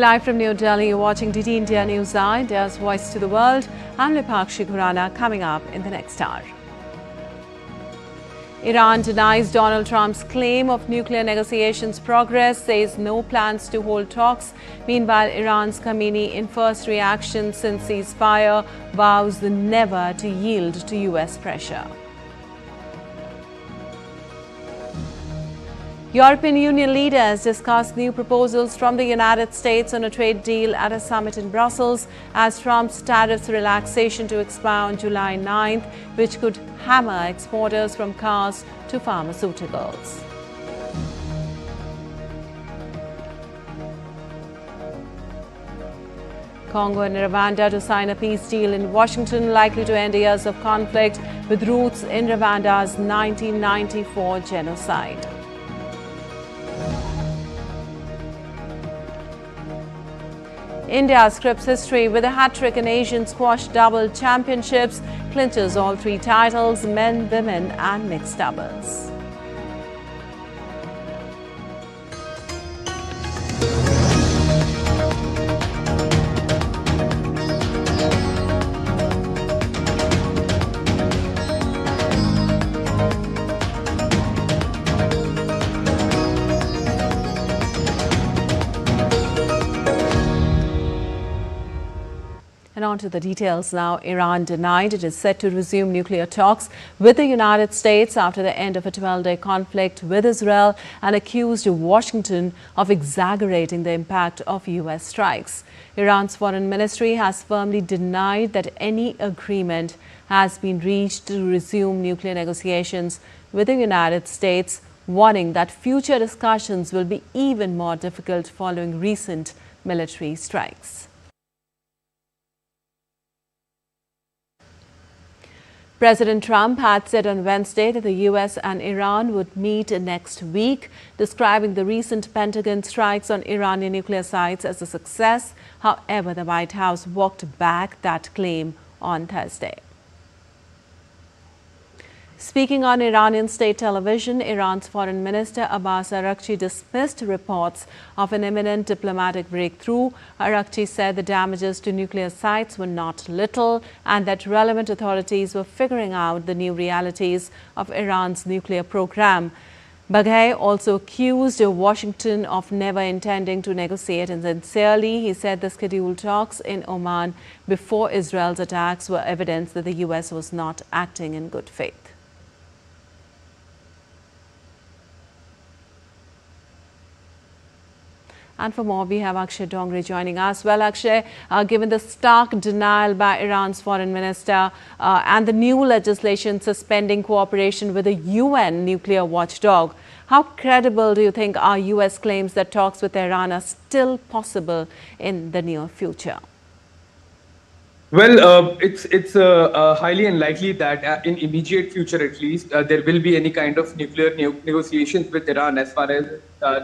Live from New Delhi, you're watching DT India NewsNight, India's voice to the world. I'm Lipakshi Khurana. Coming up in the next hour. Iran denies Donald Trump's claim of nuclear negotiations progress, says no plans to hold talks. Meanwhile, Iran's Khamenei, in first reaction since ceasefire, vows never to yield to US pressure. European Union leaders discussed new proposals from the United States on a trade deal at a summit in Brussels as Trump's tariffs relaxation to expire on July 9th, which could hammer exporters from cars to pharmaceuticals. Congo and Rwanda to sign a peace deal in Washington, likely to end years of conflict with roots in Rwanda's 1994 genocide. India scripts history with a hat-trick in Asian squash double championships, clinches all three titles, men, women and mixed doubles. And on to the details now. Iran denied it is set to resume nuclear talks with the United States after the end of a 12-day conflict with Israel and accused Washington of exaggerating the impact of US strikes. Iran's foreign ministry has firmly denied that any agreement has been reached to resume nuclear negotiations with the United States, warning that future discussions will be even more difficult following recent military strikes. President Trump had said on Wednesday that the US and Iran would meet next week, describing the recent Pentagon strikes on Iranian nuclear sites as a success. However, the White House walked back that claim on Thursday. Speaking on Iranian state television, Iran's Foreign Minister Abbas Araghchi dismissed reports of an imminent diplomatic breakthrough. Araghchi said the damages to nuclear sites were not little and that relevant authorities were figuring out the new realities of Iran's nuclear program. Baghai also accused Washington of never intending to negotiate, and sincerely, he said the scheduled talks in Oman before Israel's attacks were evidence that the US was not acting in good faith. And for more, we have Akshay Dongre joining us. Well, Akshay, given the stark denial by Iran's foreign minister and the new legislation suspending cooperation with the UN nuclear watchdog, how credible do you think are US claims that talks with Iran are still possible in the near future? Well, it's highly unlikely that in immediate future, at least, there will be any kind of nuclear negotiations with Iran as far as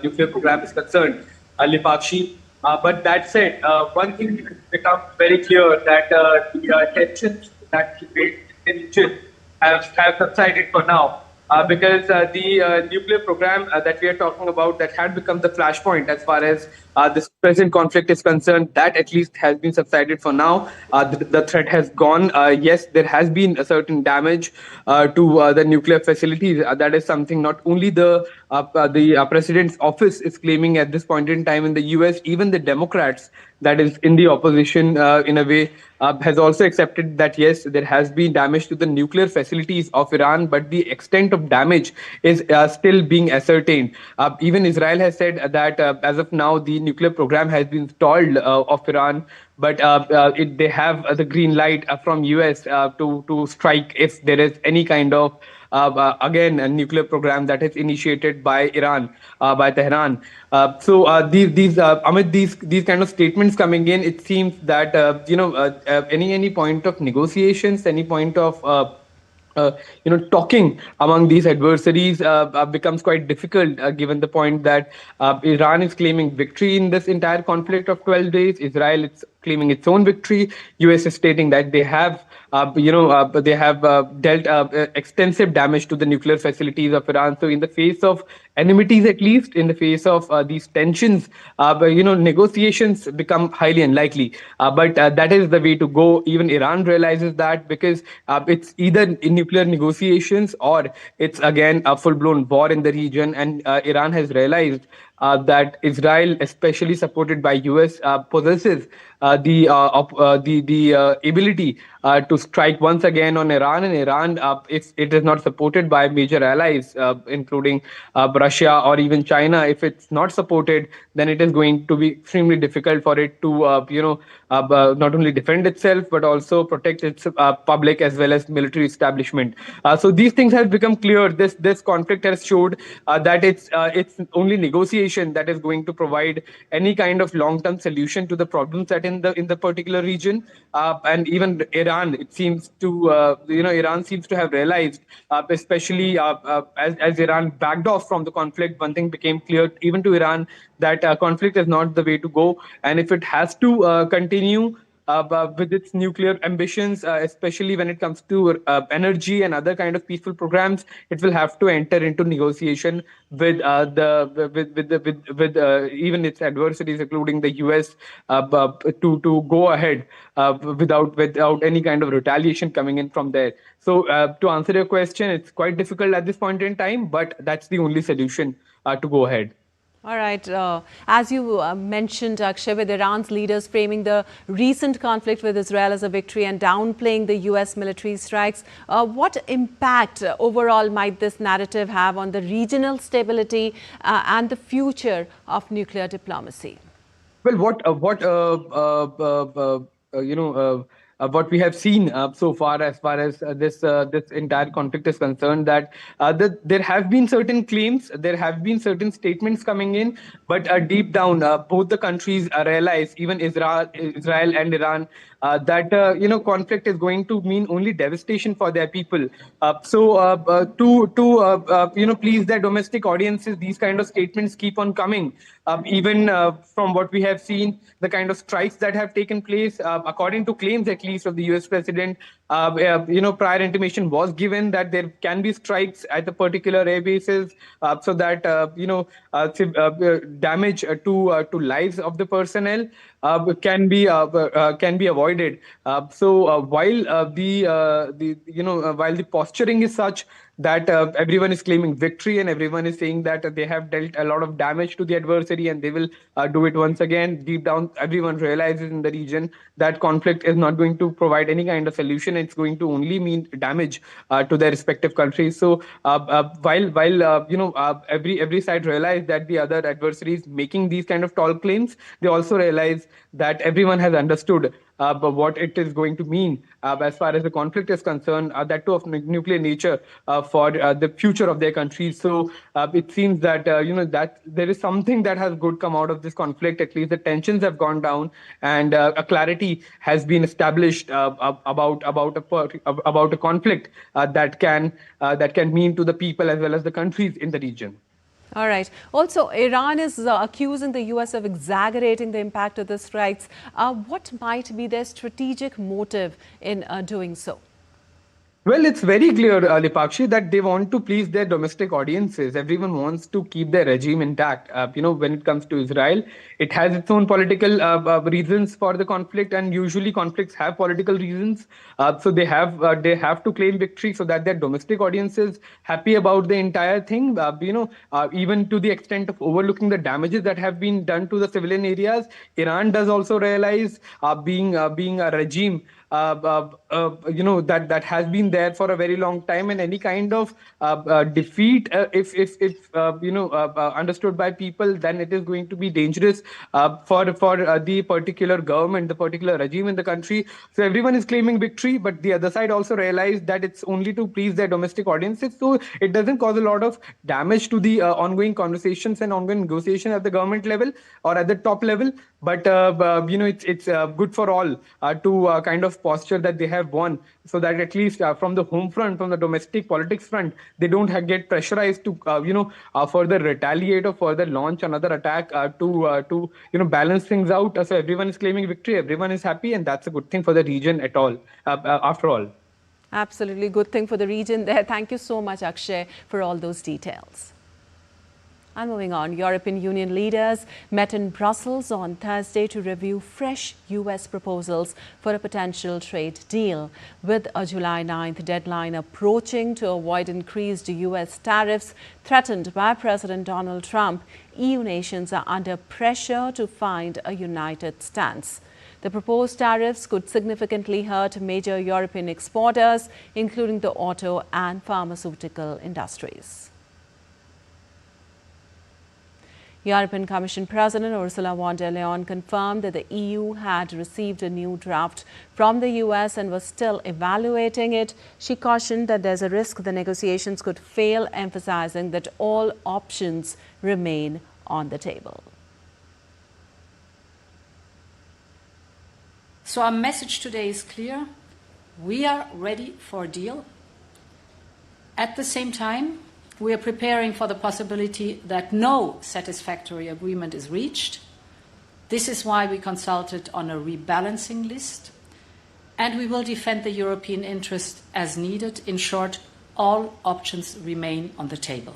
nuclear program is concerned. Lipakshi. But that said, one thing has become very clear that the tensions that create in the region have subsided for now. Because the nuclear program that we are talking about that had become the flashpoint as far as this present conflict is concerned, that at least has been subsided for now. The threat has gone. Yes, there has been a certain damage to the nuclear facilities. That is something not only the president's office is claiming at this point in time in the US, even the Democrats that is in the opposition in a way has also accepted that yes, there has been damage to the nuclear facilities of Iran, but the extent of damage is still being ascertained. Even Israel has said that as of now, the nuclear program has been stalled of Iran, but they have the green light from US to strike if there is any kind of again a nuclear program that is initiated by Iran, by Tehran. Amid these kind of statements coming in, it seems that any point of negotiations, any point of talking among these adversaries becomes quite difficult, given the point that Iran is claiming victory in this entire conflict of 12 days. Israel is claiming its own victory. US is stating that they have they have dealt extensive damage to the nuclear facilities of Iran. So in the face of enmities, at least in the face of these tensions, negotiations become highly unlikely. But that is the way to go. Even Iran realizes that, because it's either in nuclear negotiations or it's again a full-blown war in the region. And Iran has realized that Israel, especially supported by US, possesses the ability to strike once again on Iran. And Iran, if it is not supported by major allies, including Russia or even China, if it's not supported, then it is going to be extremely difficult for it to, not only defend itself but also protect its public as well as military establishment. So these things have become clear. This conflict has showed that it's only negotiation that is going to provide any kind of long-term solution to the problems that in the particular region. And even Iran, it seems to Iran seems to have realized, especially as Iran backed off from the conflict, one thing became clear even to Iran, that conflict is not the way to go. And if it has to continue with its nuclear ambitions, especially when it comes to energy and other kind of peaceful programs, it will have to enter into negotiation with even its adversaries, including the US, to go ahead without any kind of retaliation coming in from there. So to answer your question, it's quite difficult at this point in time, but that's the only solution to go ahead. All right. As you mentioned, Akshay, with Iran's leaders framing the recent conflict with Israel as a victory and downplaying the US military strikes, what impact overall might this narrative have on the regional stability and the future of nuclear diplomacy? Well, what we have seen so far, as this entire conflict is concerned, that there have been certain claims, there have been certain statements coming in, but deep down, both the countries realize, even Israel and Iran, that conflict is going to mean only devastation for their people. To please their domestic audiences, these kind of statements keep on coming. Even from what we have seen, the kind of strikes that have taken place, according to claims at least of the US president, prior intimation was given that there can be strikes at the particular air bases, so that damage to lives of the personnel can be avoided. While the posturing is such that everyone is claiming victory and everyone is saying that they have dealt a lot of damage to the adversary and they will do it once again, deep down everyone realizes in the region that conflict is not going to provide any kind of solution. It's going to only mean damage to their respective countries. So while every side realize that the other adversary is making these kind of tall claims, they also realize that everyone has understood what it is going to mean as far as the conflict is concerned, that too of nuclear nature, for the future of their countries. So it seems that that there is something that has good come out of this conflict. At least the tensions have gone down, and a clarity has been established about a conflict that can mean to the people as well as the countries in the region. All right. Also, Iran is accusing the US of exaggerating the impact of the strikes. What might be their strategic motive in doing so? Well, it's very clear, Lipakshi, that they want to please their domestic audiences. Everyone wants to keep their regime intact. When it comes to Israel, it has its own political reasons for the conflict, and usually conflicts have political reasons. So they have to claim victory so that their domestic audiences happy about the entire thing. Even to the extent of overlooking the damages that have been done to the civilian areas, Iran does also realize, being a regime that has been there for a very long time, and any kind of defeat, if understood by people, then it is going to be dangerous for the particular government, the particular regime in the country. So everyone is claiming victory, but the other side also realized that it's only to please their domestic audiences, so it doesn't cause a lot of damage to the ongoing conversations and ongoing negotiation at the government level or at the top level. But it's good for all to kind of posture that they have won, so that at least from the home front, from the domestic politics front, they don't get pressurized to further retaliate or further launch another attack to balance things out. So everyone is claiming victory, everyone is happy, and that's a good thing for the region at all. After all, absolutely good thing for the region there. Thank you so much, Akshay, for all those details. And moving on, European Union leaders met in Brussels on Thursday to review fresh US proposals for a potential trade deal. With a July 9th deadline approaching to avoid increased US tariffs threatened by President Donald Trump, EU nations are under pressure to find a united stance. The proposed tariffs could significantly hurt major European exporters, including the auto and pharmaceutical industries. European Commission President Ursula von der Leyen confirmed that the EU had received a new draft from the US and was still evaluating it. She cautioned that there's a risk the negotiations could fail, emphasizing that all options remain on the table. So our message today is clear. We are ready for a deal. At the same time, we are preparing for the possibility that no satisfactory agreement is reached. This is why we consulted on a rebalancing list, and we will defend the European interest as needed. In short, all options remain on the table.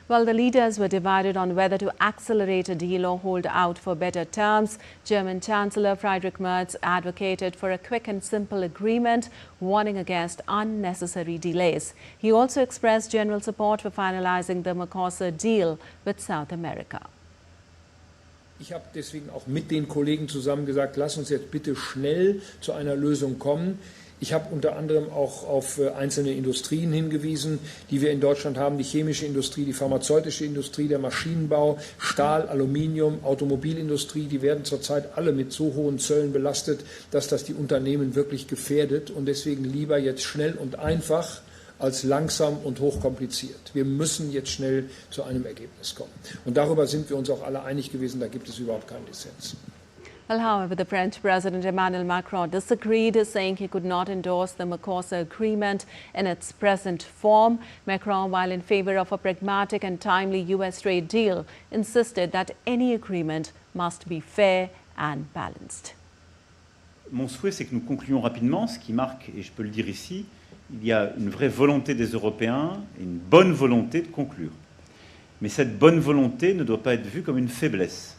Well, the leaders were divided on whether to accelerate a deal or hold out for better terms. German Chancellor Friedrich Merz advocated for a quick and simple agreement, warning against unnecessary delays. He also expressed general support for finalizing the Mercosur deal with South America. Ich habe deswegen auch mit den Kollegen zusammen gesagt, lass uns jetzt bitte schnell zu einer Lösung kommen. Ich habe unter anderem auch auf einzelne Industrien hingewiesen, die wir in Deutschland haben, die chemische Industrie, die pharmazeutische Industrie, der Maschinenbau, Stahl, Aluminium, Automobilindustrie, die werden zurzeit alle mit so hohen Zöllen belastet, dass das die Unternehmen wirklich gefährdet, und deswegen lieber jetzt schnell und einfach als langsam und hochkompliziert. Wir müssen jetzt schnell zu einem Ergebnis kommen. Und darüber sind wir uns auch alle einig gewesen, da gibt es überhaupt keinen Dissens. Well, however, the French President Emmanuel Macron disagreed, saying he could not endorse the Mercosur agreement in its present form. Macron, while in favor of a pragmatic and timely US trade deal, insisted that any agreement must be fair and balanced. Mon souhait, c'est que nous concluions rapidement, ce qui marque, et je peux le dire ici, il y a une vraie volonté des Européens et une bonne volonté de conclure. Mais cette bonne volonté ne doit pas être vue comme une faiblesse.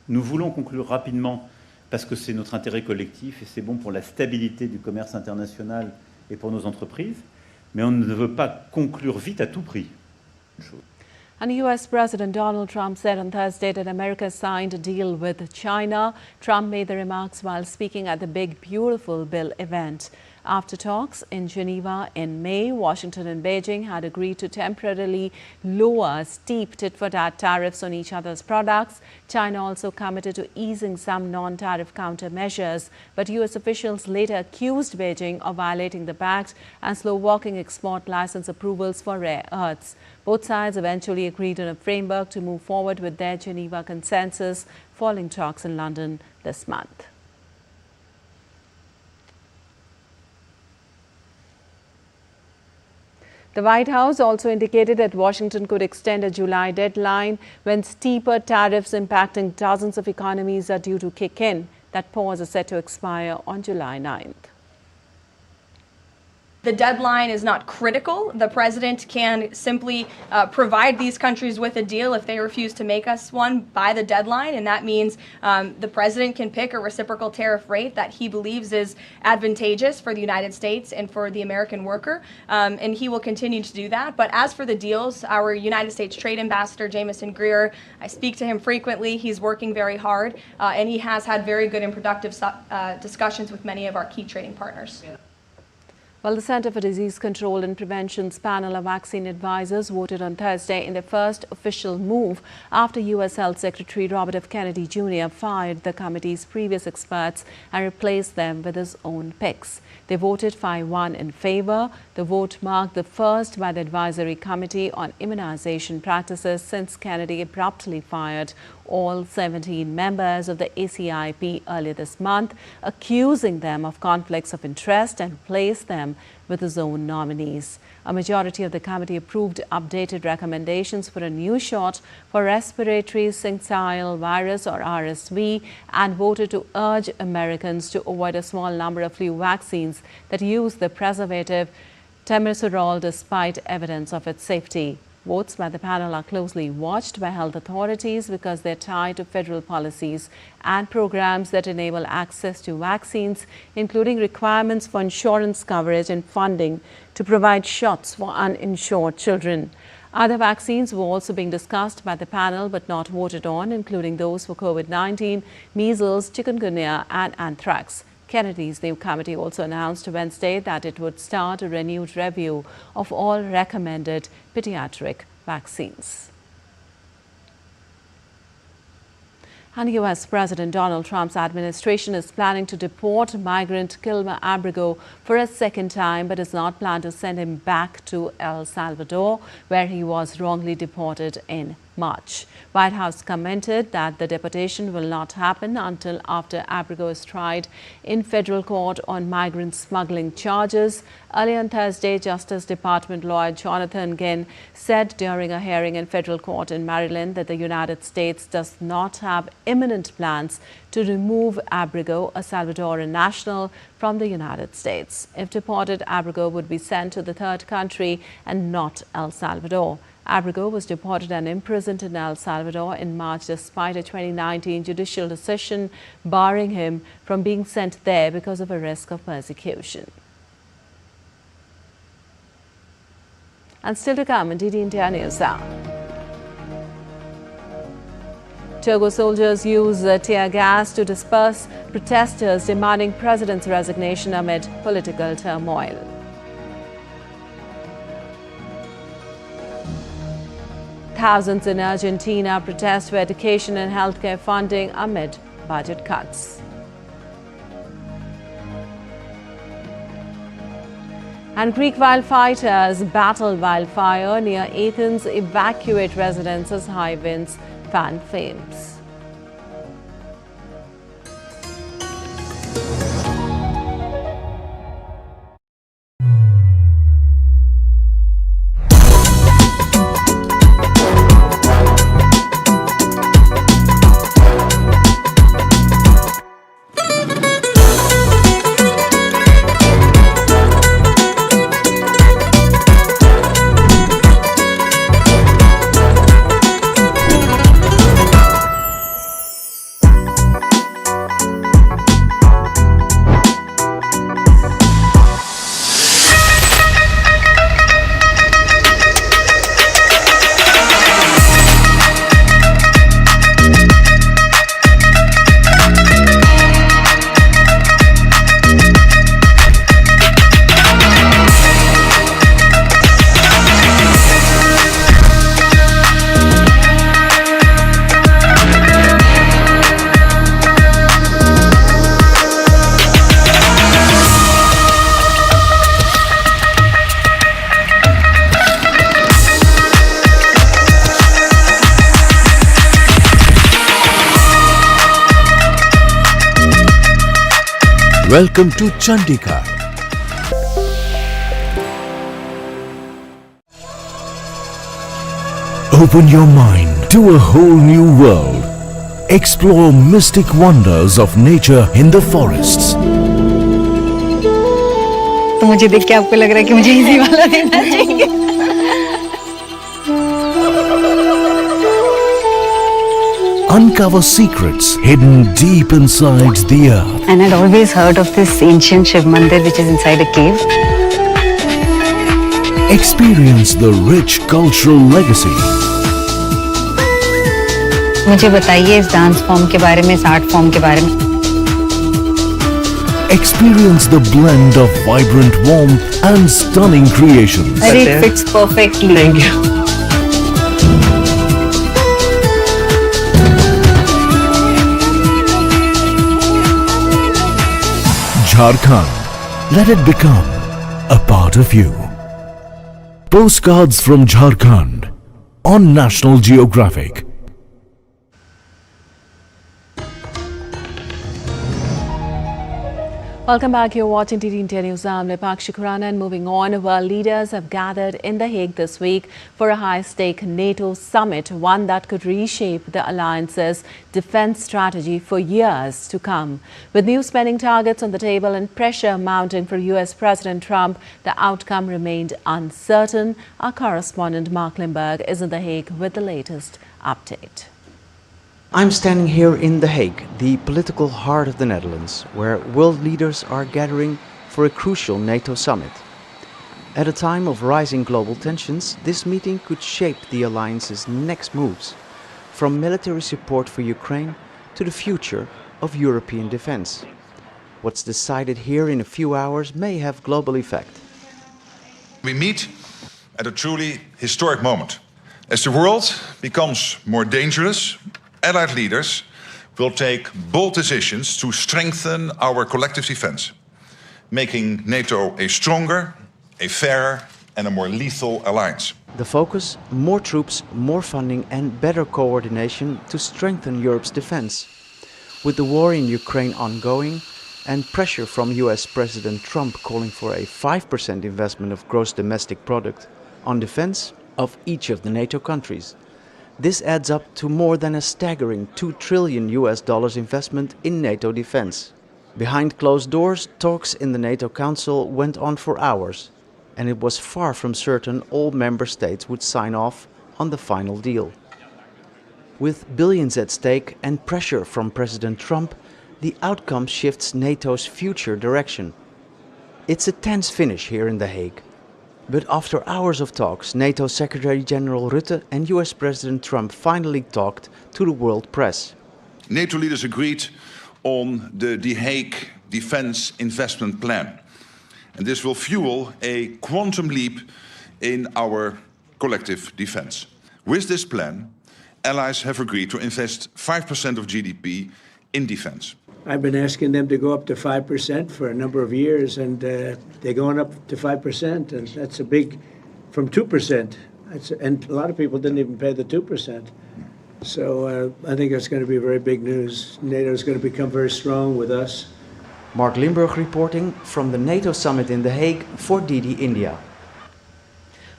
Nous voulons conclure rapidement parce que c'est notre intérêt collectif et c'est bon pour la stabilité du commerce international et pour nos entreprises, mais on ne veut pas conclure vite à tout prix. And US President Donald Trump said on Thursday that America signed a deal with China. Trump made the remarks while speaking at the Big Beautiful Bill event. After talks in Geneva in May, Washington and Beijing had agreed to temporarily lower steep tit-for-tat tariffs on each other's products. China also committed to easing some non-tariff countermeasures, but US officials later accused Beijing of violating the pact and slow-walking export license approvals for rare earths. Both sides eventually agreed on a framework to move forward with their Geneva consensus following talks in London this month. The White House also indicated that Washington could extend a July deadline when steeper tariffs impacting dozens of economies are due to kick in. That pause is set to expire on July 9th. The deadline is not critical. The president can simply provide these countries with a deal if they refuse to make us one by the deadline, and that means the president can pick a reciprocal tariff rate that he believes is advantageous for the United States and for the American worker, and he will continue to do that. But as for the deals, our United States Trade Ambassador, Jameson Greer, I speak to him frequently. He's working very hard, and he has had very good and productive discussions with many of our key trading partners. Well, the Center for Disease Control and Prevention's panel of vaccine advisors voted on Thursday in their first official move after U.S. Health Secretary Robert F. Kennedy Jr. fired the committee's previous experts and replaced them with his own picks. They voted 5-1 in favor. The vote marked the first by the Advisory Committee on Immunization Practices since Kennedy abruptly fired all 17 members of the ACIP earlier this month, accusing them of conflicts of interest and replaced them with his own nominees. A majority of the committee approved updated recommendations for a new shot for respiratory syncytial virus or RSV and voted to urge Americans to avoid a small number of flu vaccines that use the preservative temesirol despite evidence of its safety. Votes by the panel are closely watched by health authorities because they're tied to federal policies and programs that enable access to vaccines, including requirements for insurance coverage and funding to provide shots for uninsured children. Other vaccines were also being discussed by the panel but not voted on, including those for COVID-19, measles, chikungunya and anthrax. Kennedy's new committee also announced Wednesday that it would start a renewed review of all recommended pediatric vaccines. And U.S. President Donald Trump's administration is planning to deport migrant Kilmer Abrego for a second time, but does not plan to send him back to El Salvador, where he was wrongly deported in March. White House commented that the deportation will not happen until after Abrego is tried in federal court on migrant smuggling charges. Earlier on Thursday, Justice Department lawyer Jonathan Ginn said during a hearing in federal court in Maryland that the United States does not have imminent plans to remove Abrego, a Salvadoran national, from the United States. If deported, Abrego would be sent to the third country and not El Salvador. Abrego was deported and imprisoned in El Salvador in March despite a 2019 judicial decision barring him from being sent there because of a risk of persecution. And still to come in DD India News Hour. Togo soldiers use tear gas to disperse protesters demanding president's resignation amid political turmoil. Thousands in Argentina protest for education and healthcare funding amid budget cuts. And Greek wildfighters battle wildfire near Athens, evacuate residents as high winds fan flames. Welcome to Chandigarh. Open your mind to a whole new world. Explore mystic wonders of nature in the forests. तो मुझे देख के आपको लग रहा है कि मुझे इजी वाला देना चाहिए. Uncover secrets hidden deep inside the earth. And I'd always heard of this ancient Shiv Mandir which is inside a cave. Experience the rich cultural legacy. मुझे बताइए इस डांस फॉर्म के बारे में, इस आर्ट फॉर्म के बारे में. Experience the blend of vibrant warmth and stunning creations. It fits perfectly. Thank you. Jharkhand, let it become a part of you. Postcards from Jharkhand on National Geographic. Welcome back. You're watching TT India News. I'm Lipakshi Khurana, and moving on, world leaders have gathered in The Hague this week for a high-stake NATO summit, one that could reshape the alliance's defense strategy for years to come. With new spending targets on the table and pressure mounting for US President Trump, the outcome remained uncertain. Our correspondent Mark Limburg is in The Hague with the latest update. I'm standing here in The Hague, the political heart of the Netherlands, where world leaders are gathering for a crucial NATO summit. At a time of rising global tensions, this meeting could shape the alliance's next moves, from military support for Ukraine to the future of European defense. What's decided here in a few hours may have global effect. We meet at a truly historic moment. As the world becomes more dangerous, Allied leaders will take bold decisions to strengthen our collective defense, making NATO a stronger, a fairer and a more lethal alliance. The focus: more troops, more funding and better coordination to strengthen Europe's defense. With the war in Ukraine ongoing and pressure from US President Trump calling for a 5% investment of gross domestic product on defense of each of the NATO countries. This adds up to more than a staggering $2 trillion investment in NATO defense. Behind closed doors, talks in the NATO Council went on for hours, and it was far from certain all member states would sign off on the final deal. With billions at stake and pressure from President Trump, the outcome shifts NATO's future direction. It's a tense finish here in The Hague. But after hours of talks, NATO Secretary General Rutte and US President Trump finally talked to the world press. NATO leaders agreed on the The Hague Defense Investment Plan. And this will fuel a quantum leap in our collective defense. With this plan, allies have agreed to invest 5% of GDP in defense. I've been asking them to go up to 5% for a number of years, and they're going up to 5%, and that's a big, from 2%. And a lot of people didn't even pay the 2%. So I think that's going to be very big news. NATO is going to become very strong with us. Mark Limburg reporting from the NATO summit in The Hague for DD India.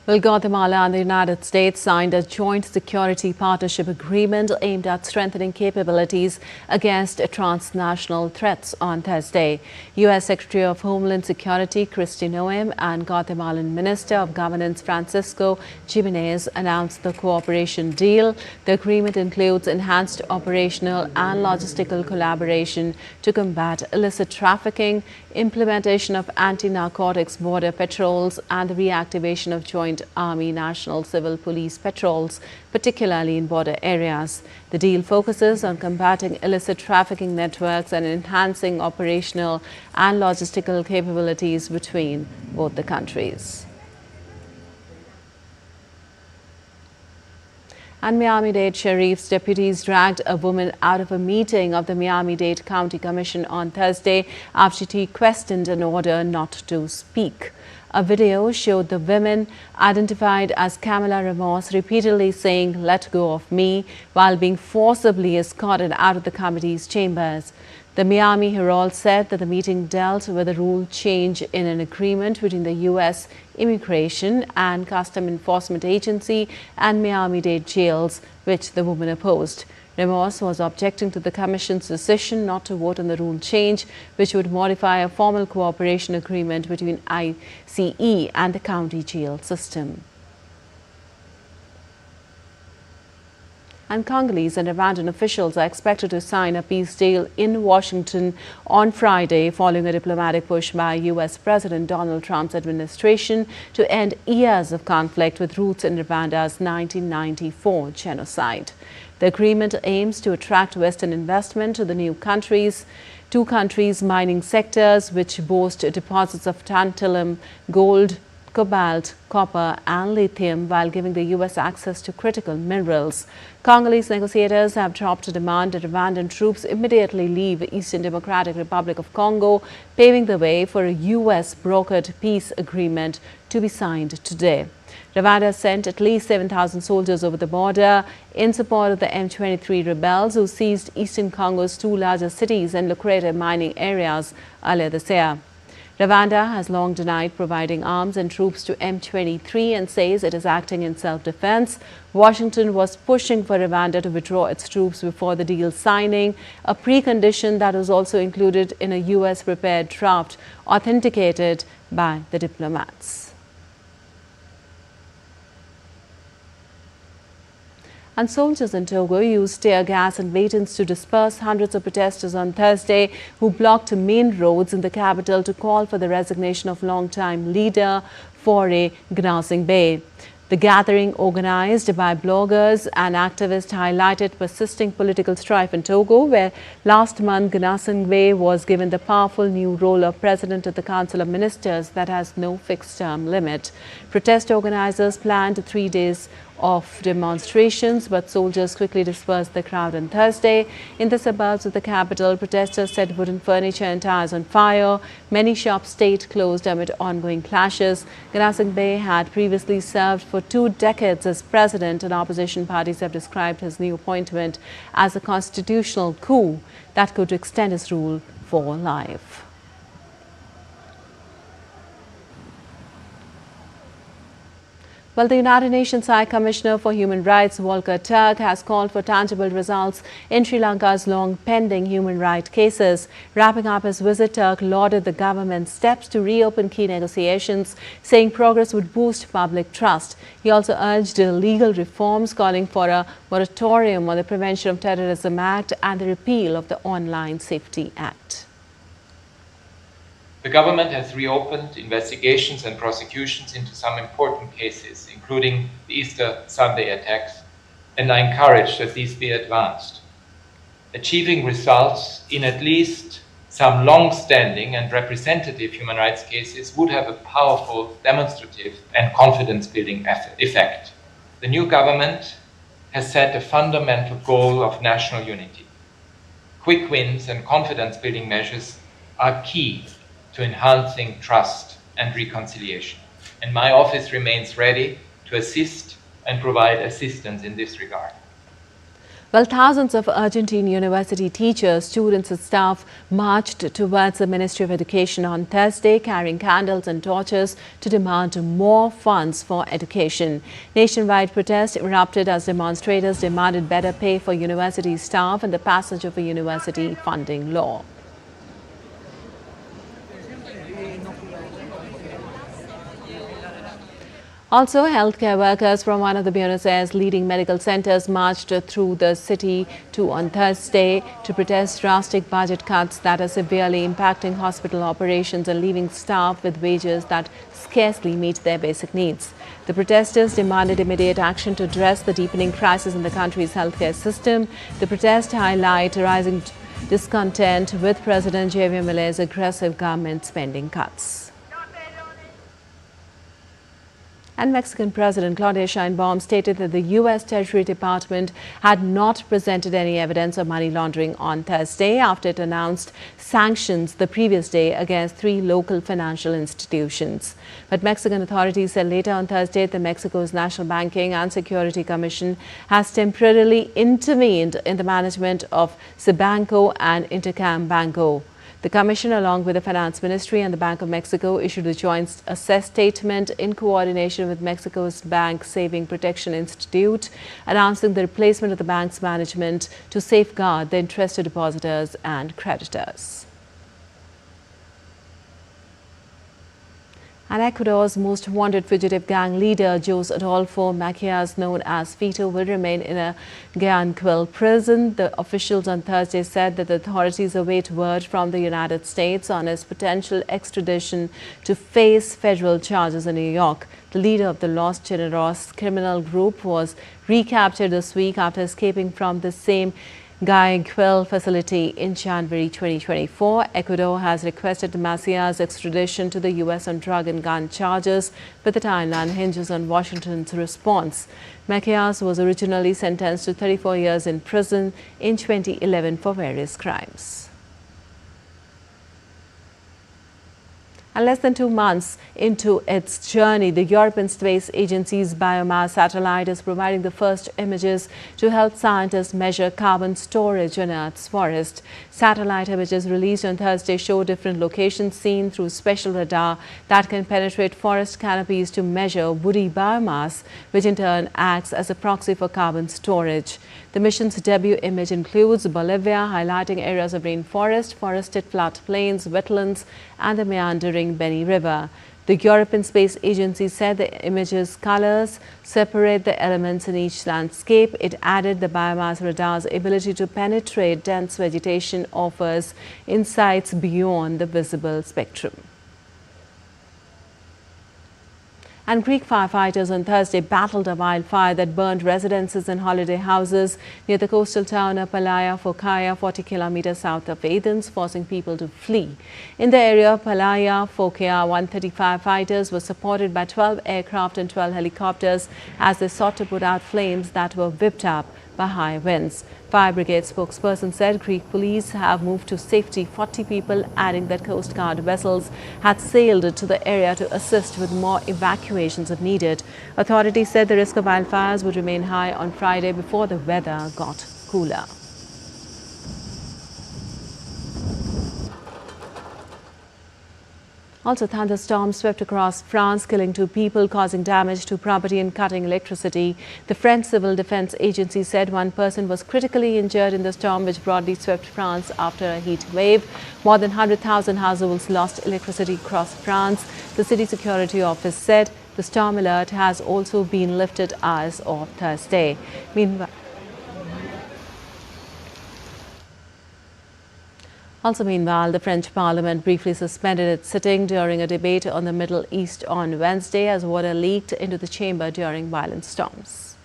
Well, Guatemala and the United States signed a joint security partnership agreement aimed at strengthening capabilities against transnational threats on Thursday. U.S. Secretary of Homeland Security Kristi Noem and Guatemalan Minister of Governance Francisco Jimenez announced the cooperation deal. The agreement includes enhanced operational and logistical collaboration to combat illicit trafficking, implementation of anti-narcotics border patrols, and the reactivation of joint Army National Civil Police patrols, particularly in border areas. The deal focuses on combating illicit trafficking networks and enhancing operational and logistical capabilities between both the countries. And Miami-Dade Sheriff's deputies dragged a woman out of a meeting of the Miami-Dade County Commission on Thursday after she questioned an order not to speak. A video showed the women, identified as Camila Ramos, repeatedly saying, "Let go of me," while being forcibly escorted out of the committee's chambers. The Miami Herald said that the meeting dealt with a rule change in an agreement between the U.S. Immigration and Custom Enforcement Agency and Miami-Dade jails, which the woman opposed. Ramos was objecting to the Commission's decision not to vote on the rule change, which would modify a formal cooperation agreement between ICE and the county jail system. And Congolese and Rwandan officials are expected to sign a peace deal in Washington on Friday following a diplomatic push by U.S. President Donald Trump's administration to end years of conflict with roots in Rwanda's 1994 genocide. The agreement aims to attract Western investment to the two countries' mining sectors, which boast deposits of tantalum, gold, cobalt, copper and lithium, while giving the U.S. access to critical minerals. Congolese negotiators have dropped a demand that Rwandan troops immediately leave the Eastern Democratic Republic of Congo, paving the way for a U.S.-brokered peace agreement to be signed today. Rwanda sent at least 7,000 soldiers over the border in support of the M23 rebels who seized eastern Congo's two largest cities and lucrative mining areas earlier this year. Rwanda has long denied providing arms and troops to M23 and says it is acting in self-defense. Washington was pushing for Rwanda to withdraw its troops before the deal signing, a precondition that was also included in a U.S.-prepared draft authenticated by the diplomats. And soldiers in Togo used tear gas and batons to disperse hundreds of protesters on Thursday who blocked main roads in the capital to call for the resignation of longtime leader Faure Gnassingbé. The gathering, organized by bloggers and activists, highlighted persisting political strife in Togo, where last month Gnassingbé was given the powerful new role of President of the Council of Ministers that has no fixed term limit. Protest organizers planned 3 days of demonstrations, but soldiers quickly dispersed the crowd on Thursday. In the suburbs of the capital, protesters set wooden furniture and tires on fire. Many shops stayed closed amid ongoing clashes. Gnassingbé had previously served for 2 decades as president, and opposition parties have described his new appointment as a constitutional coup that could extend his rule for life. Well, the United Nations High Commissioner for Human Rights, Volker Turk, has called for tangible results in Sri Lanka's long-pending human rights cases. Wrapping up his visit, Turk lauded the government's steps to reopen key negotiations, saying progress would boost public trust. He also urged legal reforms, calling for a moratorium on the Prevention of Terrorism Act and the repeal of the Online Safety Act. The government has reopened investigations and prosecutions into some important cases, including the Easter Sunday attacks, and I encourage that these be advanced. Achieving results in at least some long-standing and representative human rights cases would have a powerful demonstrative and confidence-building effect. The new government has set a fundamental goal of national unity. Quick wins and confidence-building measures are key to enhancing trust and reconciliation. And my office remains ready to assist and provide assistance in this regard. Well, thousands of Argentine university teachers, students and staff marched towards the Ministry of Education on Thursday, carrying candles and torches to demand more funds for education. Nationwide protests erupted as demonstrators demanded better pay for university staff and the passage of a university funding law. Also, healthcare workers from one of the Buenos Aires leading medical centers marched through the city on Thursday to protest drastic budget cuts that are severely impacting hospital operations and leaving staff with wages that scarcely meet their basic needs. The protesters demanded immediate action to address the deepening crisis in the country's healthcare system. The protests highlight rising discontent with President Javier Milei's aggressive government spending cuts. And Mexican President Claudia Sheinbaum stated that the U.S. Treasury Department had not presented any evidence of money laundering on Thursday after it announced sanctions the previous day against 3 local financial institutions. But Mexican authorities said later on Thursday that Mexico's National Banking and Security Commission has temporarily intervened in the management of Cibanco and Intercam Banco. The Commission, along with the Finance Ministry and the Bank of Mexico, issued a joint assess statement in coordination with Mexico's Bank Saving Protection Institute, announcing the replacement of the bank's management to safeguard the interest of depositors and creditors. And Ecuador's most wanted fugitive gang leader, Jose Adolfo Macias, known as Fito, will remain in a Guayaquil prison. The officials on Thursday said that the authorities await word from the United States on his potential extradition to face federal charges in New York. The leader of the Los Generos criminal group was recaptured this week after escaping from the same Guayaquil facility in January 2024. Ecuador has requested Macias' extradition to the U.S. on drug and gun charges, but the timeline hinges on Washington's response. Macias was originally sentenced to 34 years in prison in 2011 for various crimes. And less than 2 months into its journey, the European Space Agency's biomass satellite is providing the first images to help scientists measure carbon storage in Earth's forest. Satellite images released on Thursday show different locations seen through special radar that can penetrate forest canopies to measure woody biomass, which in turn acts as a proxy for carbon storage. The mission's debut image includes Bolivia, highlighting areas of rainforest, forested floodplains, wetlands, and the meandering Beni River. The European Space Agency said the image's colors separate the elements in each landscape. It added the biomass radar's ability to penetrate dense vegetation offers insights beyond the visible spectrum. And Greek firefighters on Thursday battled a wildfire that burned residences and holiday houses near the coastal town of Palaia Fokaia, 40 kilometers south of Athens, forcing people to flee. In the area of Palaia Fokaia, 135 firefighters were supported by 12 aircraft and 12 helicopters as they sought to put out flames that were whipped up by high winds. Fire brigade spokesperson said Greek police have moved to safety 40 people, adding that Coast Guard vessels had sailed to the area to assist with more evacuations if needed. Authorities said the risk of wildfires would remain high on Friday before the weather got cooler. Also, thunderstorms swept across France, killing 2 people, causing damage to property and cutting electricity. The French Civil Defense Agency said 1 person was critically injured in the storm, which broadly swept France after a heat wave. More than 100,000 households lost electricity across France. The city security office said the storm alert has also been lifted as of Thursday. Meanwhile, the French Parliament briefly suspended its sitting during a debate on the Middle East on Wednesday as water leaked into the chamber during violent storms.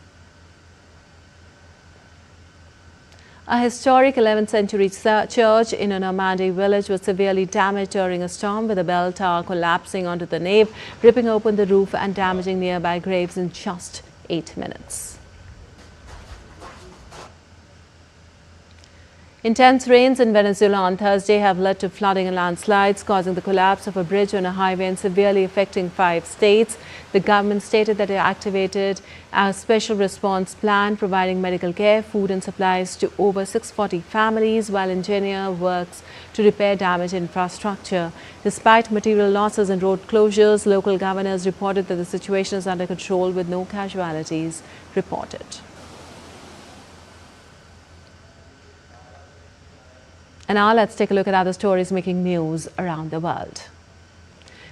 A historic 11th century church in a Normandy village was severely damaged during a storm, with a bell tower collapsing onto the nave, ripping open the roof and damaging nearby graves in just 8 minutes. Intense rains in Venezuela on Thursday have led to flooding and landslides, causing the collapse of a bridge on a highway and severely affecting 5 states. The government stated that it activated a special response plan providing medical care, food and supplies to over 640 families, while engineer works to repair damaged infrastructure. Despite material losses and road closures, local governors reported that the situation is under control with no casualties reported. And now let's take a look at other stories making news around the world.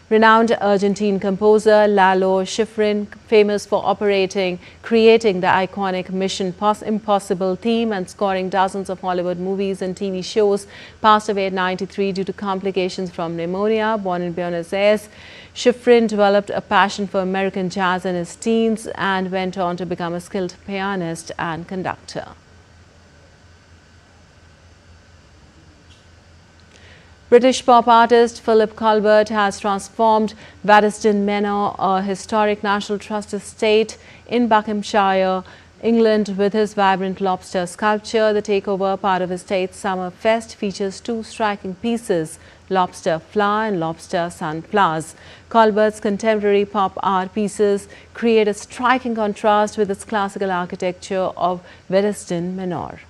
Renowned Argentine composer Lalo Schifrin, famous for creating the iconic Mission Impossible theme and scoring dozens of Hollywood movies and TV shows, passed away at 93 due to complications from pneumonia. Born in Buenos Aires, Schifrin developed a passion for American jazz in his teens and went on to become a skilled pianist and conductor. British pop artist Philip Colbert has transformed Waddesdon Manor, a historic National Trust estate in Buckinghamshire, England, with his vibrant lobster sculpture. The takeover, part of his estate's Summer Fest, features 2 striking pieces, Lobster Flower and Lobster Sunflowers. Colbert's contemporary pop art pieces create a striking contrast with its classical architecture of Waddesdon Manor.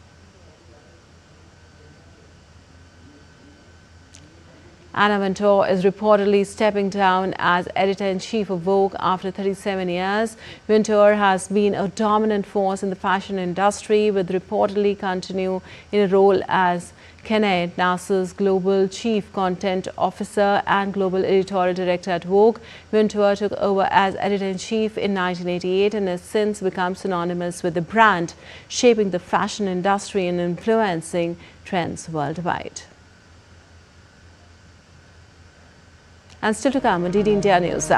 Anna Wintour is reportedly stepping down as editor-in-chief of Vogue after 37 years. Wintour has been a dominant force in the fashion industry, with reportedly continue in a role as Kenneth Nasser's Global Chief Content Officer and Global Editorial Director at Vogue. Wintour took over as editor-in-chief in 1988 and has since become synonymous with the brand, shaping the fashion industry and influencing trends worldwide. And still to come on DD India News.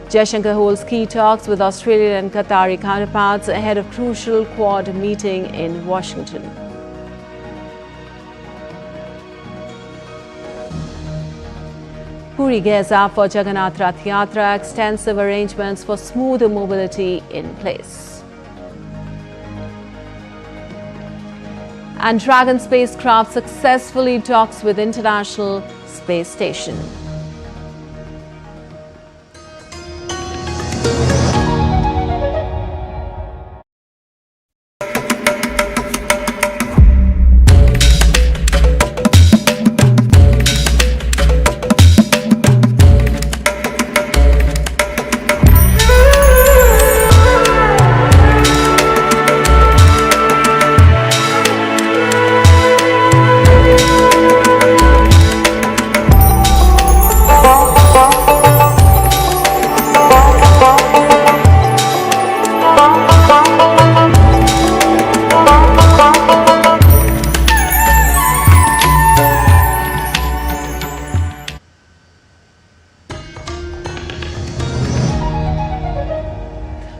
Jaishankar holds key talks with Australian and Qatari counterparts ahead of crucial Quad meeting in Washington. Puri gears up for Jagannath Rath Yatra, extensive arrangements for smoother mobility in place. And Dragon spacecraft successfully docks with International Space Station.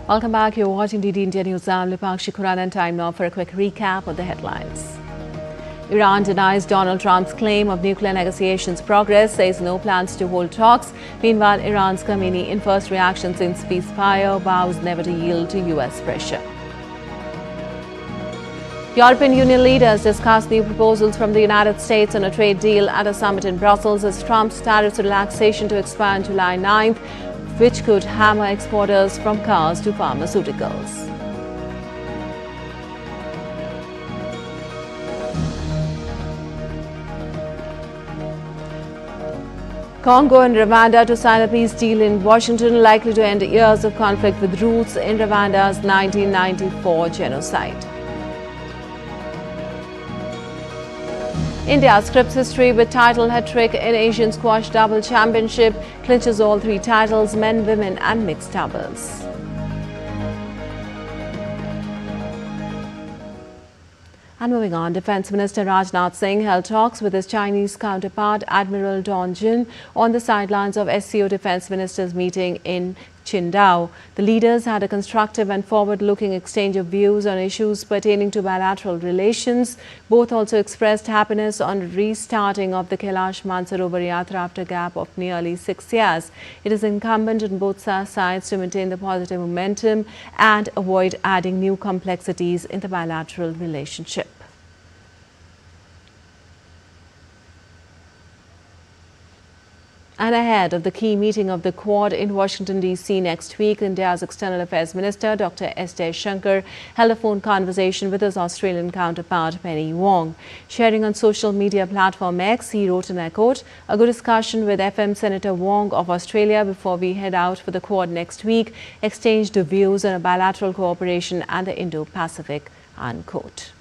Welcome back. You're watching DD India News. I'm Lipakshi Khurana, and time now for a quick recap of the headlines. Iran denies Donald Trump's claim of nuclear negotiations progress, says no plans to hold talks. Meanwhile, Iran's Khamenei, in first reaction since ceasefire, vows never to yield to US pressure. European Union leaders discussed new proposals from the United States on a trade deal at a summit in Brussels as Trump's tariffs relaxation to expire on July 9th, which could hammer exporters from cars to pharmaceuticals. Congo and Rwanda to sign a peace deal in Washington, likely to end years of conflict with roots in Rwanda's 1994 genocide. India scripts history with title hat-trick in Asian Squash Double Championship, clinches all three titles, men, women and mixed doubles. And moving on, Defence Minister Rajnath Singh held talks with his Chinese counterpart Admiral Dong Jun on the sidelines of SCO Defence Ministers meeting in Qingdao. The leaders had a constructive and forward-looking exchange of views on issues pertaining to bilateral relations. Both also expressed happiness on restarting of the Kailash Mansarovar Yatra after a gap of nearly 6 years. It is incumbent on both sides to maintain the positive momentum and avoid adding new complexities in the bilateral relationship. And ahead of the key meeting of the Quad in Washington, D.C. next week, India's External Affairs Minister Dr. S. Jaishankar held a phone conversation with his Australian counterpart Penny Wong. Sharing on social media platform X, he wrote and echoed, "A good discussion with FM Senator Wong of Australia before we head out for the Quad next week, exchanged views on a bilateral cooperation and the Indo-Pacific," unquote.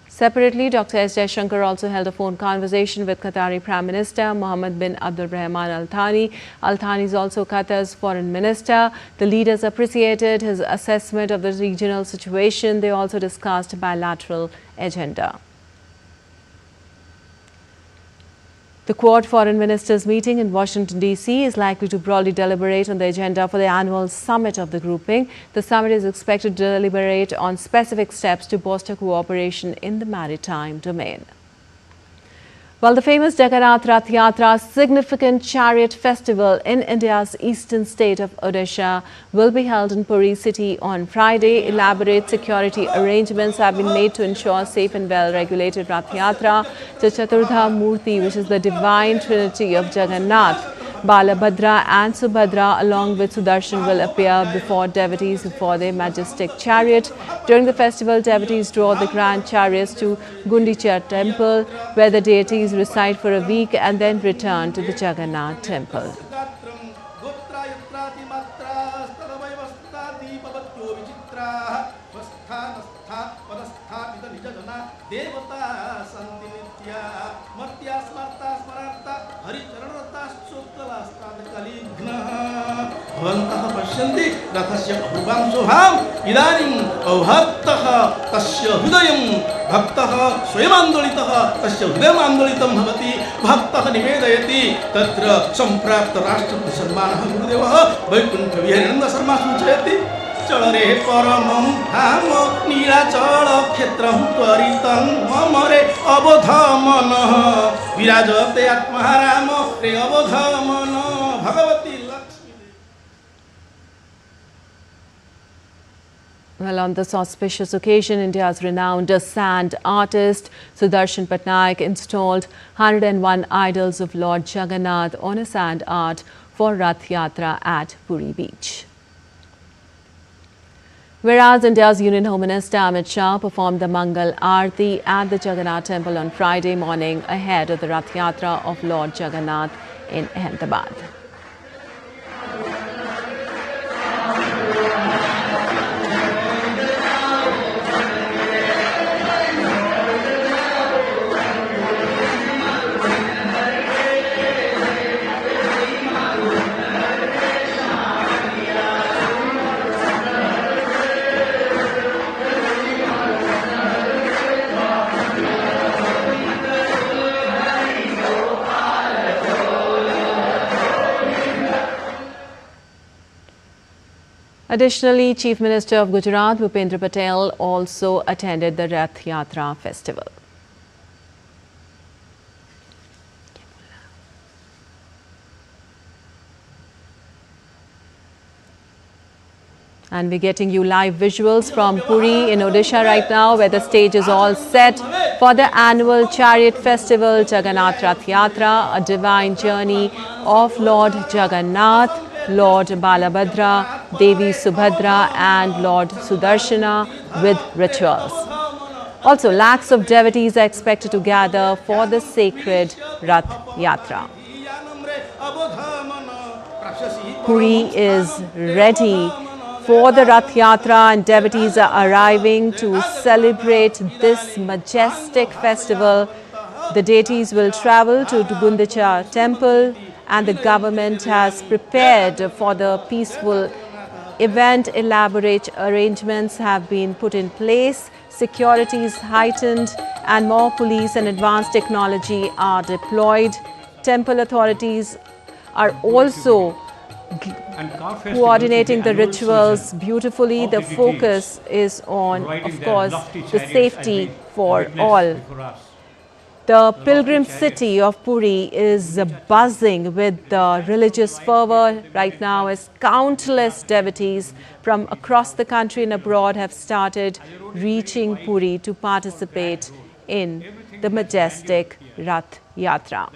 Separately, Dr. S. Jaishankar also held a phone conversation with Qatari Prime Minister Mohammed bin Abdulrahman Al Thani. Al Thani is also Qatar's foreign minister. The leaders appreciated his assessment of the regional situation. They also discussed bilateral agenda. The Quad Foreign Ministers meeting in Washington, D.C. is likely to broadly deliberate on the agenda for the annual summit of the grouping. The summit is expected to deliberate on specific steps to bolster cooperation in the maritime domain. Well, the famous Jagannath Rath Yatra, significant chariot festival in India's eastern state of Odisha, will be held in Puri city on Friday. Elaborate security arrangements have been made to ensure safe and well-regulated Rath Yatra, the Chaturdha Murti, which is the divine trinity of Jagannath, Balabhadra and Subhadra along with Sudarshan will appear before devotees before their majestic chariot. During the festival, devotees draw the grand chariots to Gundicha temple where the deities reside for a week and then return to the Jagannath temple. भवन्तः पश्यन्ति रथस्य अपूर्वां शोभाम् इदानीम् भक्तः तस्य हृदयं भक्तः स्वयम् आन्दोलितः तस्य हृदयम् आन्दोलितं भवति भक्तः निवेदयति तत्र सम्प्राप्त राष्ट्रपति सम्मानः गुरुदेवः वैकुण्ठविहारिणन्द शर्मा सूचयति चल रे परमं धाम नीलाचल क्षेत्रं त्वरितं मम रे अवध मनः विराजते आत्मा राम रे अवध मन Bhagwati. Well, on this auspicious occasion, India's renowned sand artist Sudarshan Patnaik installed 101 idols of Lord Jagannath on a sand art for Rath Yatra at Puri Beach. Whereas India's Union Home Minister Amit Shah performed the Mangal Aarti at the Jagannath temple on Friday morning ahead of the Rath Yatra of Lord Jagannath in Ahmedabad. Additionally, Chief Minister of Gujarat, Bhupendra Patel, also attended the Rath Yatra festival. And we're getting you live visuals from Puri in Odisha right now, where the stage is all set for the annual chariot festival, Jagannath Rath Yatra, a divine journey of Lord Jagannath, Lord Balabhadra, Devi Subhadra and Lord Sudarshana with rituals. Also, lakhs of devotees are expected to gather for the sacred Rath Yatra. Puri is ready for the Rath Yatra and devotees are arriving to celebrate this majestic festival. The deities will travel to Gundicha temple and the government has prepared for the peaceful event. Elaborate arrangements have been put in place. Security is heightened and more police and advanced technology are deployed. Temple authorities are also coordinating the rituals beautifully. The focus is on, of course, the safety for all. The pilgrim city of Puri is buzzing with the religious fervor right now as countless devotees from across the country and abroad have started reaching Puri to participate in the majestic Rath Yatra.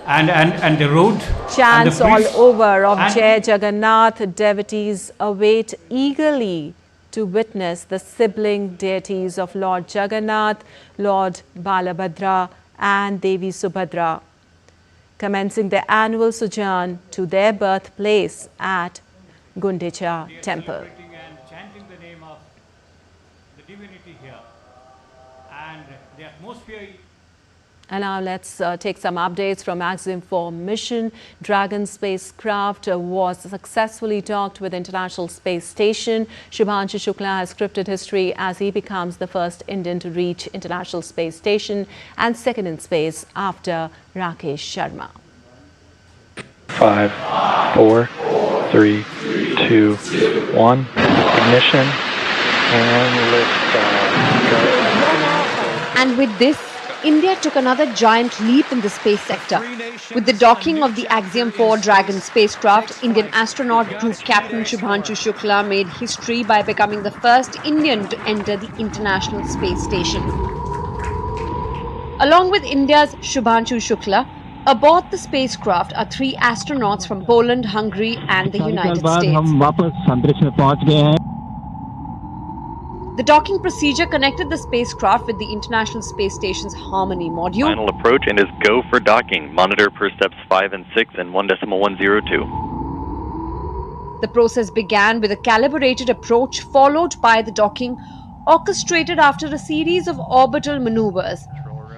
And the road. Chants all over of Jai Jagannath. Devotees await eagerly to witness the sibling deities of Lord Jagannath, Lord Balabhadra and Devi Subhadra, commencing their annual sojourn to their birthplace at Gundicha temple. And chanting the name of the divinity here, and the atmosphere. And now let's take some updates from Axim-4 mission. Dragon spacecraft was successfully docked with International Space Station. Shubhanshu Shukla has scripted history as he becomes the first Indian to reach International Space Station and second in space after Rakesh Sharma. 5, 4, 3, 2, 1. Ignition and liftoff. And with this, India took another giant leap in the space sector. With the docking of the Axiom-4 Dragon spacecraft, Indian astronaut Group Captain Shubhanshu Shukla made history by becoming the first Indian to enter the International Space Station. Along with India's Shubhanshu Shukla, Aboard the spacecraft are 3 astronauts from Poland, Hungary and the United States. The docking procedure connected the spacecraft with the International Space Station's Harmony module. Final approach and is go for docking. Monitor per steps 5 and 6 and 1.102. The process began with a calibrated approach followed by the docking, orchestrated after a series of orbital maneuvers.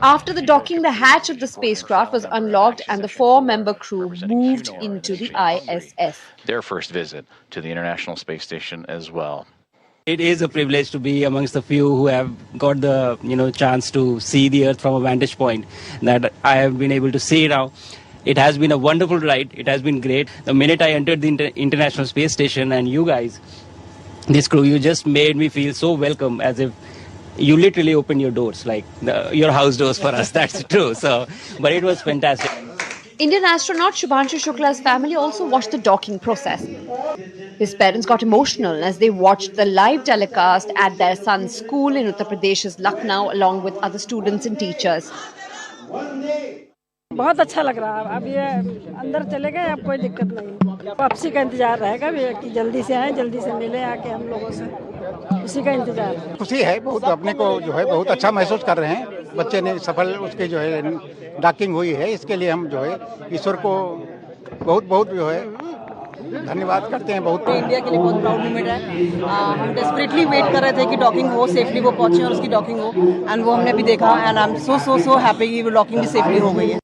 After the docking, the hatch of the spacecraft was unlocked and the 4-member crew moved into the ISS. Their first visit to the International Space Station as well. It is a privilege to be amongst the few who have got the chance to see the Earth from a vantage point that I have been able to see now. It has been a wonderful ride. It has been great. The minute I entered the International Space Station and you guys, this crew, you just made me feel so welcome, as if you literally opened your doors, like your house doors for us. That's true. But it was fantastic. Indian astronaut Shubhanshu Shukla's family also watched the docking process. His parents got emotional as they watched the live telecast at their son's school in Uttar Pradesh's Lucknow along with other students and teachers. बहुत अच्छा लग रहा है। अब ये अंदर चले गए, अब कोई दिक्कत नहीं। वापसी का इंतजार रहेगा कि जल्दी से आए, जल्दी से मिले आके हम लोगों से, उसी का इंतजार। खुशी है बहुत, अपने को जो है बहुत अच्छा महसूस कर रहे हैं। बच्चे ने सफल उसके जो है डॉकिंग हुई है, इसके लिए हम जो है ईश्वर को बहुत बहुत जो है धन्यवाद करते हैं। बहुत इंडिया के लिए बहुत प्राउड मोमेंट है। हम डेस्परेटली वेट कर रहे थे कि डॉकिंग हो, सेफली वो पहुंचे और उसकी डॉकिंग हो, एंड वो हमने भी देखा, and I am so happy कि वो डॉकिंग भी सेफली हो गई है।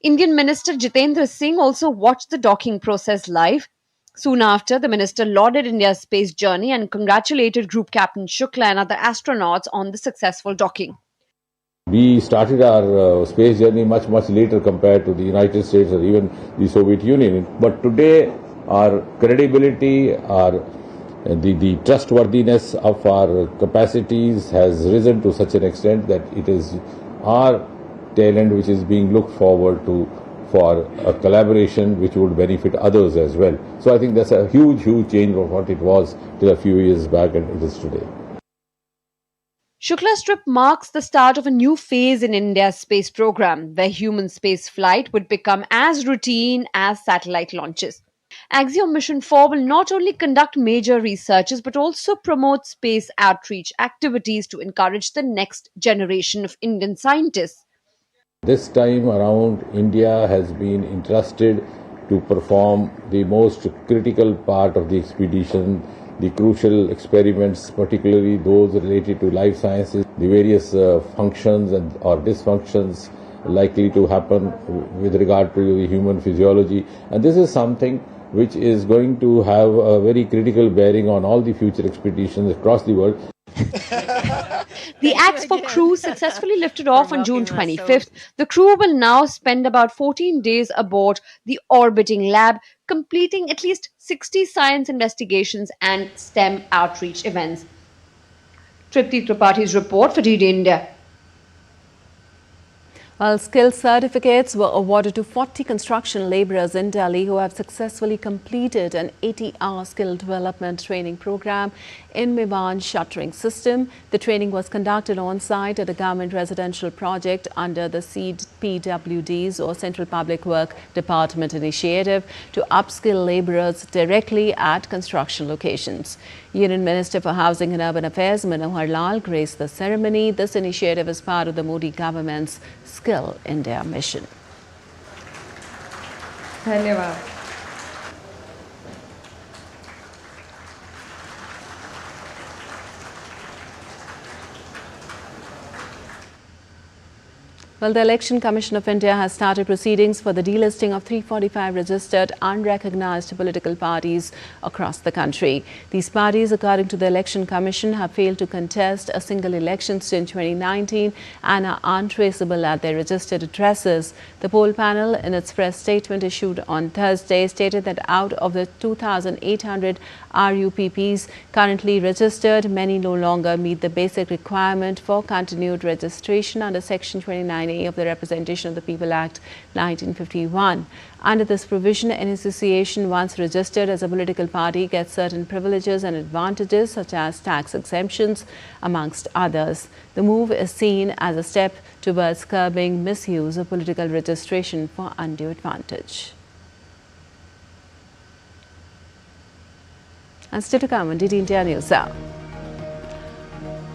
Indian Minister Jitendra Singh also watched the docking process live. Soon after, the minister lauded India's space journey and congratulated Group Captain Shukla and other astronauts on the successful docking. We started our space journey much later compared to the United States or even the Soviet Union. But today, our credibility, the trustworthiness of our capacities has risen to such an extent that it is our talent which is being looked forward to for a collaboration which would benefit others as well. So I think that's a huge change from what it was till a few years back and it is today. Shukla's trip marks the start of a new phase in India's space program, where human space flight would become as routine as satellite launches. Axiom Mission 4 will not only conduct major researches but also promote space outreach activities to encourage the next generation of Indian scientists. This time around, India has been entrusted to perform the most critical part of the expedition, the crucial experiments, particularly those related to life sciences, the various functions or dysfunctions likely to happen with regard to the human physiology. And this is something which is going to have a very critical bearing on all the future expeditions across the world. The axe for crew successfully lifted off on June 25th. The crew will now spend about 14 days aboard the orbiting lab, completing at least 60 science investigations and STEM outreach events. Tripti Tripathi's report for DD India. Well, skill certificates were awarded to 40 construction labourers in Delhi who have successfully completed an 80-hour skill development training program in Mewan shuttering system. The training was conducted on-site at a government residential project under the CPWD's or Central Public Work Department initiative to upskill labourers directly at construction locations. Union Minister for Housing and Urban Affairs Manohar Lal graced the ceremony. This initiative is part of the Modi government's Skill India mission. धन्यवाद. Well, the Election Commission of India has started proceedings for the delisting of 345 registered unrecognized political parties across the country. These parties, according to the Election Commission, have failed to contest a single election since 2019 and are untraceable at their registered addresses. The poll panel, in its press statement issued on Thursday, stated that out of the 2,800 RUPPs currently registered, many no longer meet the basic requirement for continued registration under Section 29 9A of the Representation of the People Act 1951. Under this provision, an association once registered as a political party gets certain privileges and advantages such as tax exemptions, amongst others. The move is seen as a step towards curbing misuse of political registration for undue advantage. And still to come on DD India News Hour.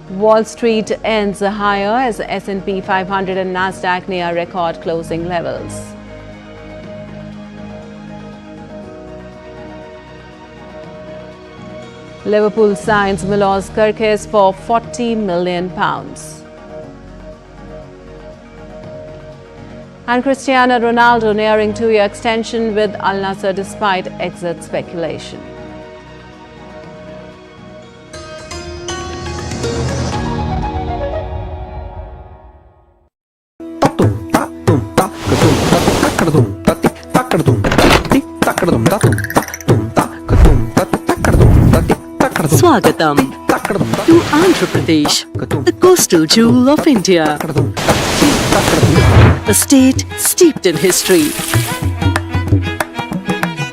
Wall Street ends higher as S&P 500 and NASDAQ near record closing levels. Liverpool signs Milos Kerkez for £40 million. And Cristiano Ronaldo nearing 2-year extension with Al Nassr despite exit speculation. Swagatam to Andhra Pradesh, the coastal jewel of India. A state steeped in history.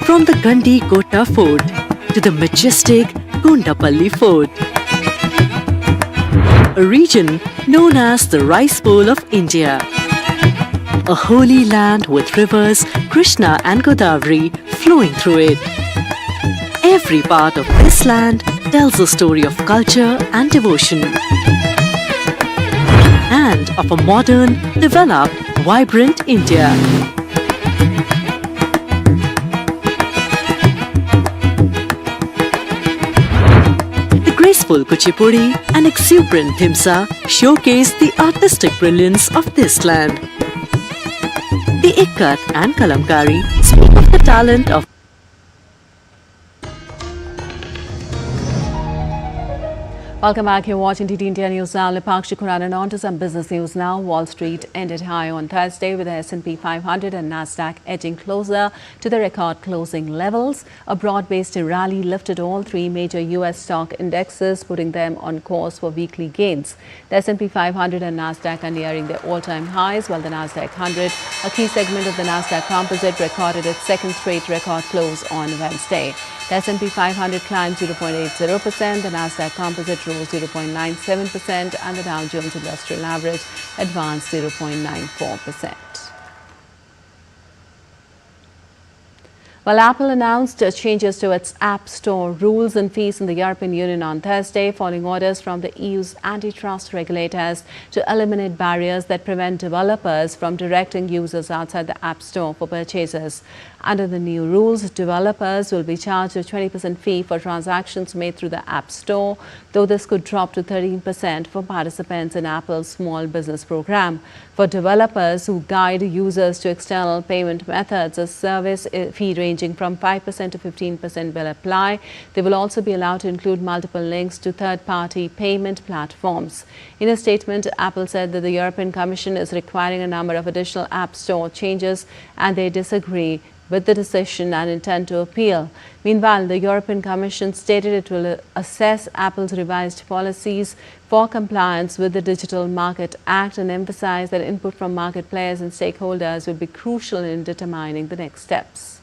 From the Gandi Kota Fort to the majestic Gondapalli Fort. A region known as the Rice Bowl of India. A holy land with rivers Krishna and Godavari flowing through it. Every part of this land tells a story of culture and devotion. And of a modern, developed, vibrant India. The graceful Kuchipudi and exuberant Dhimsa showcase the artistic brilliance of this land. The Ikkat and Kalamkari speak of the talent of Welcome back. You're watching DD India News Now. Lipakshi Khuranan on to some business news now. Wall Street ended high on Thursday with the S&P 500 and NASDAQ edging closer to the record closing levels. A broad-based rally lifted all three major U.S. stock indexes, putting them on course for weekly gains. The S&P 500 and NASDAQ are nearing their all-time highs, while the NASDAQ 100, a key segment of the NASDAQ composite, recorded its second straight record close on Wednesday. The S&P 500 climbed 0.80%, the NASDAQ composite rose 0.97%, and the Dow Jones Industrial Average advanced 0.94%. Well, Apple announced changes to its App Store rules and fees in the European Union on Thursday, following orders from the EU's antitrust regulators to eliminate barriers that prevent developers from directing users outside the App Store for purchases. Under the new rules, developers will be charged a 20% fee for transactions made through the App Store, though this could drop to 13% for participants in Apple's small business program. For developers who guide users to external payment methods, a service fee ranging from 5% to 15% will apply. They will also be allowed to include multiple links to third-party payment platforms. In a statement, Apple said that the European Commission is requiring a number of additional App Store changes, and they disagree with the decision and intend to appeal. Meanwhile, the European Commission stated it will assess Apple's revised policies for compliance with the Digital Market Act and emphasize that input from market players and stakeholders will be crucial in determining the next steps.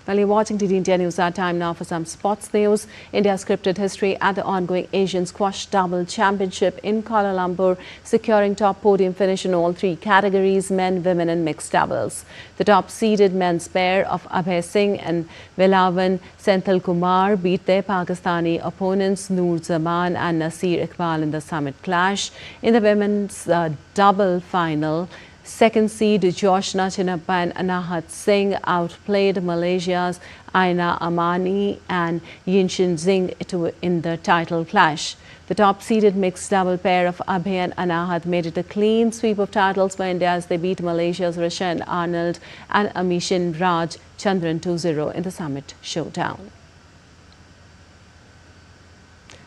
Well, you're watching DD India News. Our time now for some sports news. India's scripted history at the ongoing Asian Squash Double Championship in Kuala Lumpur, securing top podium finish in all three categories: men, women and mixed doubles. The top-seeded men's pair of Abhay Singh and Velavan Senthil Kumar beat their Pakistani opponents Noor Zaman and Nasir Iqbal in the summit clash. In the women's double final, second seed Joshna Chinappa and Anahat Singh outplayed Malaysia's Aina Amani and Yinshin Zing in the title clash. The top-seeded mixed double pair of Abhay and Anahat made it a clean sweep of titles for India as they beat Malaysia's Rashan Arnold and Amishin Raj Chandran 2-0 in the summit showdown.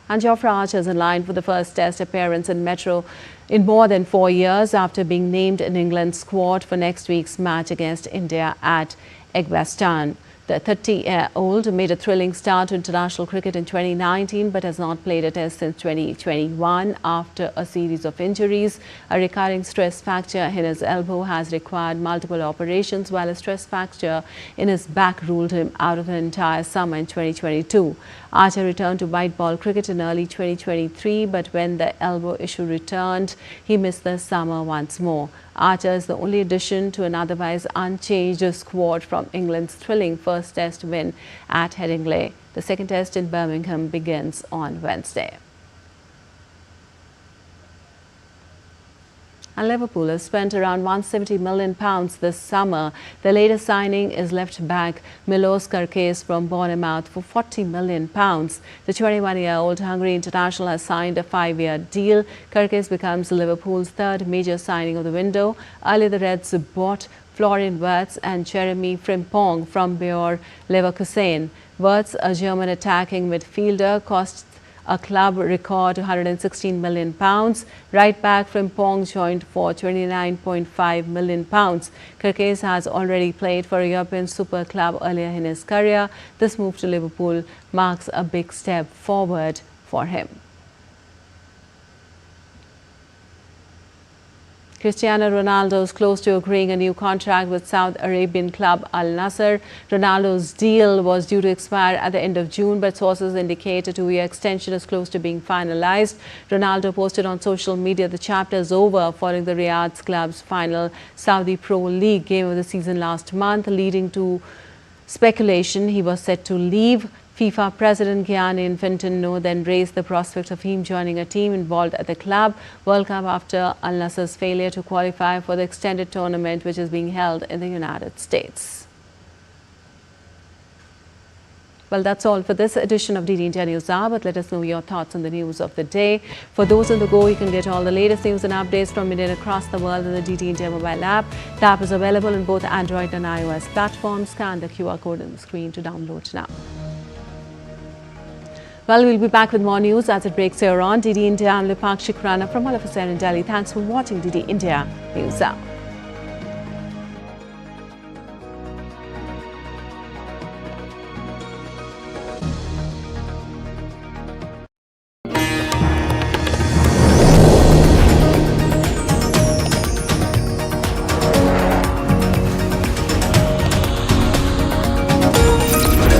And Jofra Archer is in line for the first Test appearance in Metro in more than 4 years after being named in England's squad for next week's match against India at Edgbaston. The 30-year-old made a thrilling start to international cricket in 2019 but has not played a test since 2021 after a series of injuries. A recurring stress fracture in his elbow has required multiple operations, while a stress fracture in his back ruled him out of an entire summer in 2022. Archer returned to white ball cricket in early 2023, but when the elbow issue returned, he missed the summer once more. Archer is the only addition to an otherwise unchanged squad from England's thrilling first test win at Headingley. The second test in Birmingham begins on Wednesday. And Liverpool has spent around £170 million this summer. The latest signing is left back Milos Kerkez from Bournemouth for £40 million. The 21-year-old Hungary international has signed a 5-year deal. Kerkez becomes Liverpool's third major signing of the window. Earlier, the Reds bought Florian Wirtz and Jeremy Frimpong from Bayer Leverkusen. Wirtz, a German attacking midfielder, cost a club record £116 million. Right back Frimpong joined for £29.5 million. Kerkez has already played for a European super club earlier in his career. This move to Liverpool marks a big step forward for him. Cristiano Ronaldo is close to agreeing a new contract with Saudi Arabian club Al Nassr. Ronaldo's deal was due to expire at the end of June, but sources indicate a 2-year extension is close to being finalized. Ronaldo posted on social media the chapter is over following the Riyadh club's final Saudi Pro League game of the season last month, leading to speculation he was set to leave. FIFA President Gianni Infantino then raised the prospect of him joining a team involved at the Club World Cup after Al Nassr's failure to qualify for the extended tournament, which is being held in the United States. Well, that's all for this edition of DD India News Hour, but let us know your thoughts on the news of the day. For those on the go, you can get all the latest news and updates from India across the world in the DD India mobile app. The app is available on both Android and iOS platforms. Scan the QR code on the screen to download now. Well, we'll be back with more news as it breaks here on DD India. I'm Lipakshi Khurana from all of us here in Delhi. Thanks for watching DD India News Hour.